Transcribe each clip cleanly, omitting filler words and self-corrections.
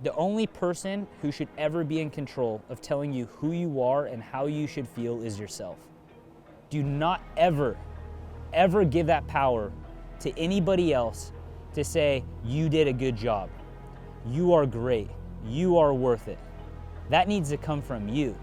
The only person who should ever be in control of telling you who you are and how you should feel is yourself. Do not ever give that power to anybody else to say, you did a good job, you are great, you are worth it. That needs to come from you.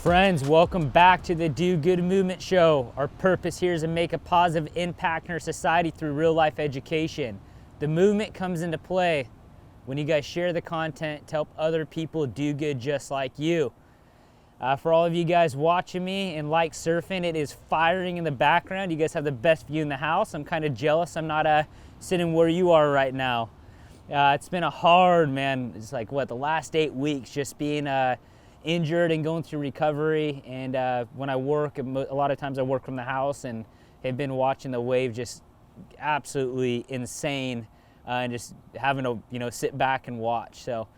Friends, welcome back to the Do Good Movement Show. Our purpose here is to make a positive impact in our society through real life education. The movement comes into play when you guys share the content to help other people do good just like you. For all of you guys watching me and like surfing, it is firing in the background. You guys have the best view in the house. I'm kind of jealous I'm not sitting where you are right now. It's been a hard, man, it's like the last 8 weeks just being injured and going through recovery, and when I work, a lot of times I work from the house and have been watching the wave just absolutely insane, and just having to sit back and watch. So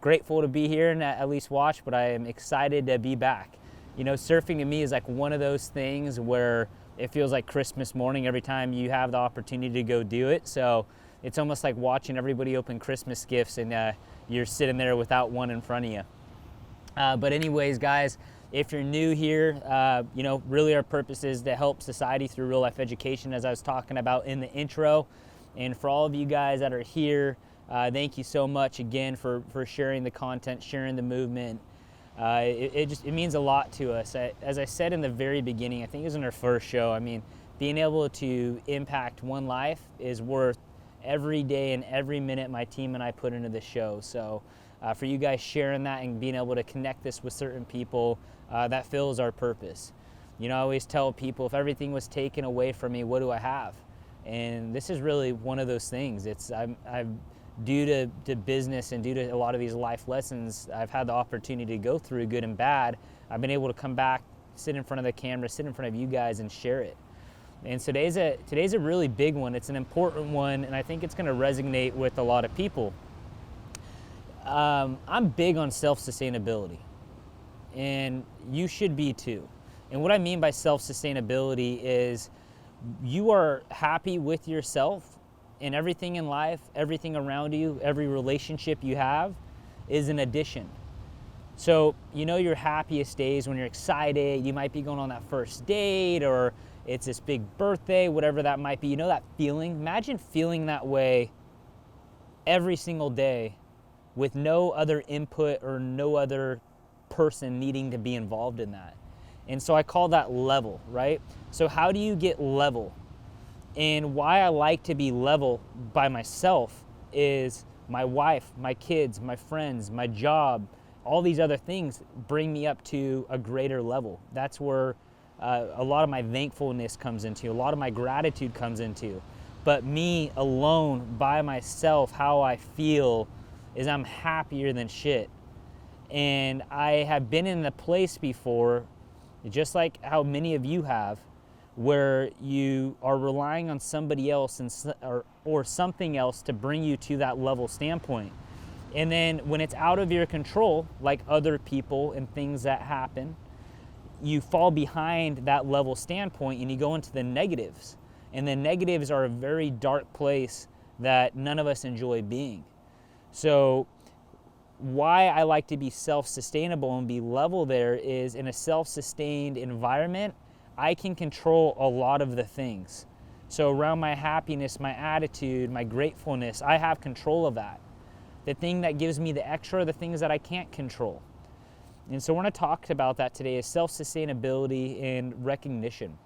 grateful to be here and at least watch, but I am excited to be back. Surfing to me is like one of those things where it feels like Christmas morning every time you have the opportunity to go do it. So it's almost like watching everybody open Christmas gifts and you're sitting there without one in front of you. But anyways, guys, if you're new here, really our purpose is to help society through real life education, as I was talking about in the intro. And for all of you guys that are here, thank you so much again for sharing the content, sharing the movement. It means a lot to us. As I said in the very beginning, I think it was in our first show, I mean, being able to impact one life is worth every day and every minute my team and I put into the show. So for you guys sharing that and being able to connect this with certain people, that fills our purpose. I always tell people, if everything was taken away from me, what do I have? And this is really one of those things. I'm due to business and due to a lot of these life lessons I've had the opportunity to go through, good and bad. I've been able to come back, sit in front of the camera, sit in front of you guys and share it. And today's a really big one. It's an important one, and I think it's going to resonate with a lot of people. I'm big on self-sustainability, and you should be too. And what I mean by self-sustainability is you are happy with yourself, and everything in life, everything around you, every relationship you have is an addition. So your happiest days when you're excited, you might be going on that first date, or it's this big birthday, whatever that might be. That feeling? Imagine feeling that way every single day with no other input or no other person needing to be involved in that. And so I call that level, right? So how do you get level? And why I like to be level by myself is my wife, my kids, my friends, my job, all these other things bring me up to a greater level. That's where a lot of my thankfulness comes into, a lot of my gratitude comes into. But me alone by myself, how I feel is I'm happier than shit. And I have been in a place before, just like how many of you have, where you are relying on somebody else or something else to bring you to that level standpoint. And then when it's out of your control, like other people and things that happen, you fall behind that level standpoint and you go into the negatives. And the negatives are a very dark place that none of us enjoy being. So why I like to be self-sustainable and be level there is, in a self-sustained environment, I can control a lot of the things. So around my happiness, my attitude, my gratefulness, I have control of that. The thing that gives me the extra are the things that I can't control. And so we're going to talk about that today, is self-sustainability and recognition.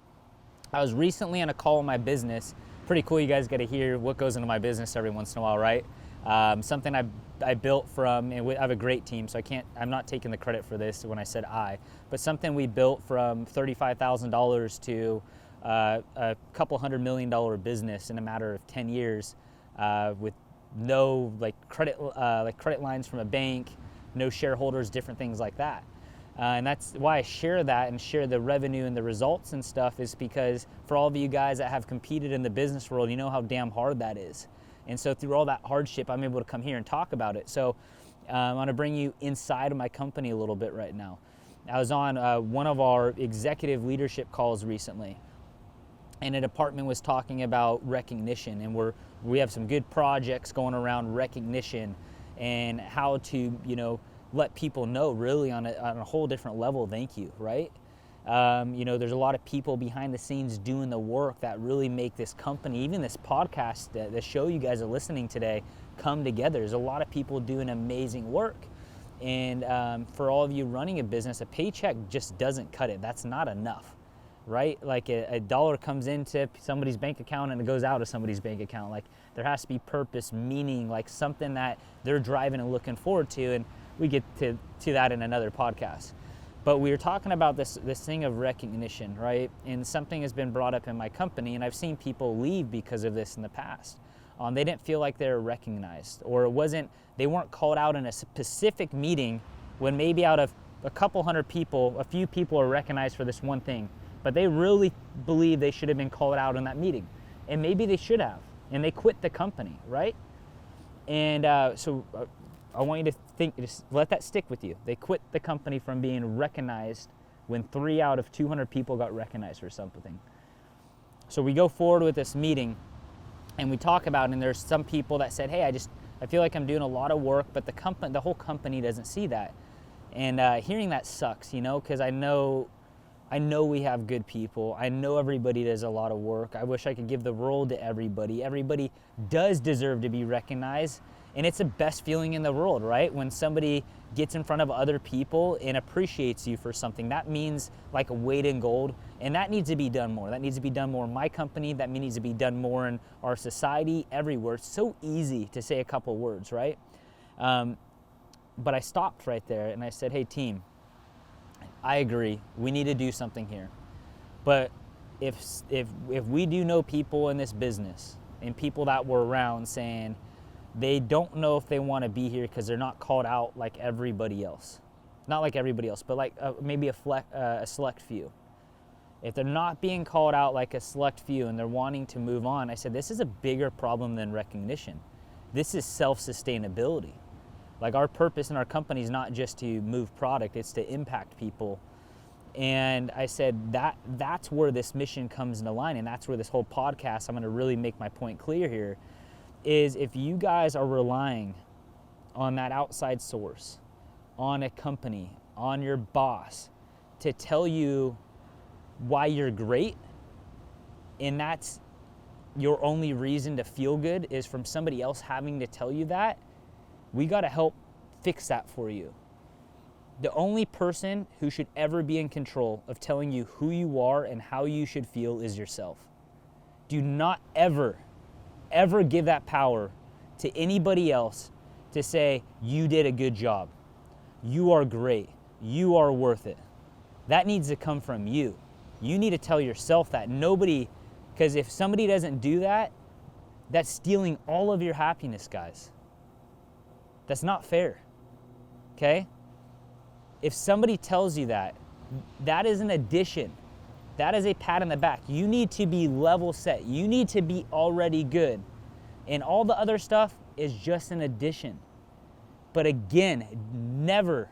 I was recently on a call in my business. Pretty cool, you guys get to hear what goes into my business every once in a while, right? Something I built from, and I have a great team, so I'm not taking the credit for this when I said but something we built from $35,000 to a couple $100 million business in a matter of 10 years, with no credit lines from a bank, no shareholders, different things like that. And that's why I share that and share the revenue and the results and stuff, is because for all of you guys that have competed in the business world, you know how damn hard that is. And so through all that hardship, I'm able to come here and talk about it. So I want to bring you inside of my company a little bit right now. I was on one of our executive leadership calls recently, and a department was talking about recognition, and we have some good projects going around recognition and how to, let people know really on a whole different level, thank you, right? There's a lot of people behind the scenes doing the work that really make this company, even this podcast, the show you guys are listening today, come together. There's a lot of people doing amazing work. And for all of you running a business, a paycheck just doesn't cut it. That's not enough, right? Like a dollar comes into somebody's bank account and it goes out of somebody's bank account. Like there has to be purpose, meaning, like something that they're driving and looking forward to. And we get to that in another podcast. But we were talking about this thing of recognition, right? And something has been brought up in my company, and I've seen people leave because of this in the past. They didn't feel like they were recognized, or they weren't called out in a specific meeting when maybe out of a couple hundred people, a few people are recognized for this one thing, but they really believe they should have been called out in that meeting. And maybe they should have, and they quit the company, right? And so I want you to just let that stick with you. They quit the company from being recognized when 3 out of 200 people got recognized for something. So we go forward with this meeting and we talk about it, and there's some people that said, hey, I feel like I'm doing a lot of work, but the whole company doesn't see that. And hearing that sucks, because I know we have good people. I know everybody does a lot of work. I wish I could give the role to everybody. Everybody does deserve to be recognized. And it's the best feeling in the world, right? When somebody gets in front of other people and appreciates you for something, that means like a weight in gold. And that needs to be done more. That needs to be done more in my company. That needs to be done more in our society, everywhere. It's so easy to say a couple words, right? But I stopped right there and I said, hey, team, I agree. We need to do something here. But if we do know people in this business and people that were around saying, they don't know if they want to be here because they're not called out like everybody else. Not like everybody else, but like maybe a select few. If they're not being called out like a select few and they're wanting to move on, I said, this is a bigger problem than recognition. This is self-sustainability. Like our purpose in our company is not just to move product, it's to impact people. And I said that's where this mission comes into line, and that's where this whole podcast, I'm going to really make my point clear here, is if you guys are relying on that outside source, on a company, on your boss to tell you why you're great, and that's your only reason to feel good is from somebody else having to tell you that, we got to help fix that for you. The only person who should ever be in control of telling you who you are and how you should feel is yourself. Do not ever give that power to anybody else to say, you did a good job, you are great, you are worth it. That needs to come from you. You need to tell yourself that. Because if somebody doesn't do that, that's stealing all of your happiness, guys. That's not fair, okay? If somebody tells you that, that is an addition. That is a pat on the back. You need to be level set. You need to be already good. And all the other stuff is just an addition. But again, never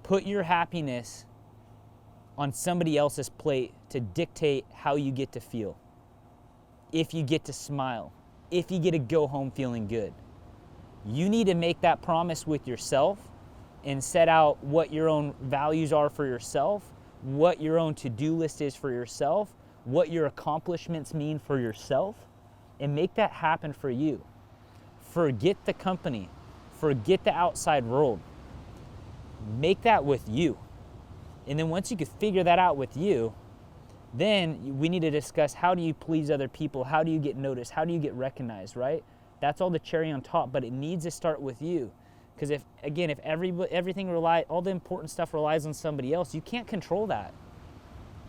put your happiness on somebody else's plate to dictate how you get to feel. If you get to smile, if you get to go home feeling good. You need to make that promise with yourself and set out what your own values are for yourself, what your own to-do list is for yourself, what your accomplishments mean for yourself, and make that happen for you. Forget the company. Forget the outside world. Make that with you. And then once you can figure that out with you, then we need to discuss, how do you please other people? How do you get noticed? How do you get recognized, right? That's all the cherry on top, but it needs to start with you. Because if all the important stuff relies on somebody else, you can't control that.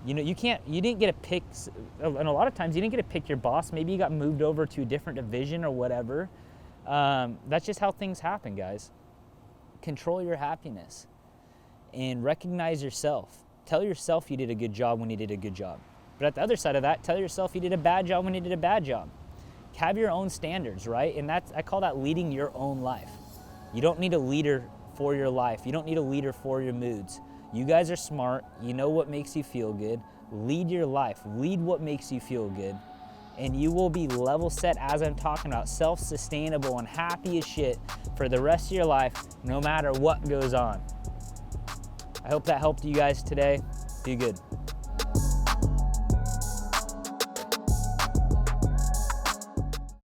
You didn't get to pick, and a lot of times you didn't get to pick your boss. Maybe you got moved over to a different division or whatever. That's just how things happen, guys. Control your happiness and recognize yourself. Tell yourself you did a good job when you did a good job. But at the other side of that, tell yourself you did a bad job when you did a bad job. have your own standards, right? And I call that leading your own life. You don't need a leader for your life. You don't need a leader for your moods. You guys are smart. You know what makes you feel good. Lead your life. Lead what makes you feel good. And you will be level set, as I'm talking about, self-sustainable and happy as shit for the rest of your life, no matter what goes on. I hope that helped you guys today. Be good.